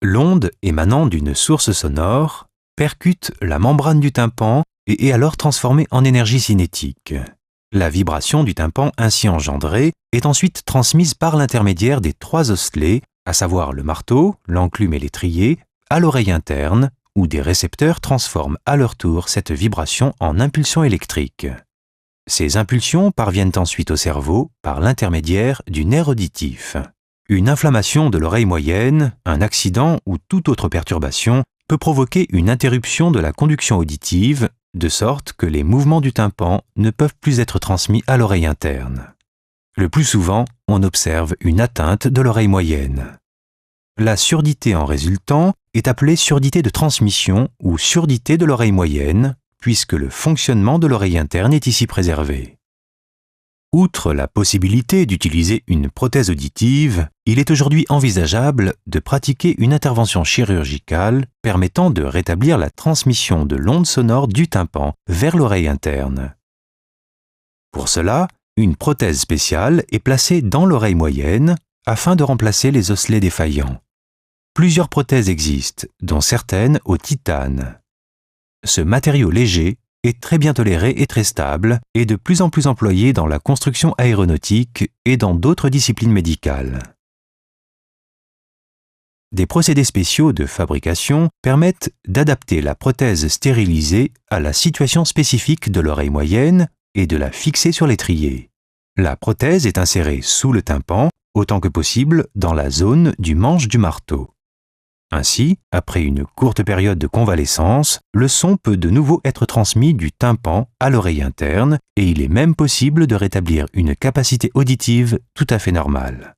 L'onde émanant d'une source sonore percute la membrane du tympan et est alors transformée en énergie cinétique. La vibration du tympan ainsi engendrée est ensuite transmise par l'intermédiaire des 3 osselets, à savoir le marteau, l'enclume et l'étrier, à l'oreille interne, où des récepteurs transforment à leur tour cette vibration en impulsion électrique. Ces impulsions parviennent ensuite au cerveau par l'intermédiaire du nerf auditif. Une inflammation de l'oreille moyenne, un accident ou toute autre perturbation peut provoquer une interruption de la conduction auditive, de sorte que les mouvements du tympan ne peuvent plus être transmis à l'oreille interne. Le plus souvent, on observe une atteinte de l'oreille moyenne. La surdité en résultant est appelée surdité de transmission ou surdité de l'oreille moyenne, puisque le fonctionnement de l'oreille interne est ici préservé. Outre la possibilité d'utiliser une prothèse auditive, il est aujourd'hui envisageable de pratiquer une intervention chirurgicale permettant de rétablir la transmission de l'onde sonore du tympan vers l'oreille interne. Pour cela, une prothèse spéciale est placée dans l'oreille moyenne afin de remplacer les osselets défaillants. Plusieurs prothèses existent, dont certaines au titane. Ce matériau léger est très bien toléré et très stable et de plus en plus employé dans la construction aéronautique et dans d'autres disciplines médicales. Des procédés spéciaux de fabrication permettent d'adapter la prothèse stérilisée à la situation spécifique de l'oreille moyenne et de la fixer sur l'étrier. La prothèse est insérée sous le tympan, autant que possible dans la zone du manche du marteau. Ainsi, après une courte période de convalescence, le son peut de nouveau être transmis du tympan à l'oreille interne et il est même possible de rétablir une capacité auditive tout à fait normale.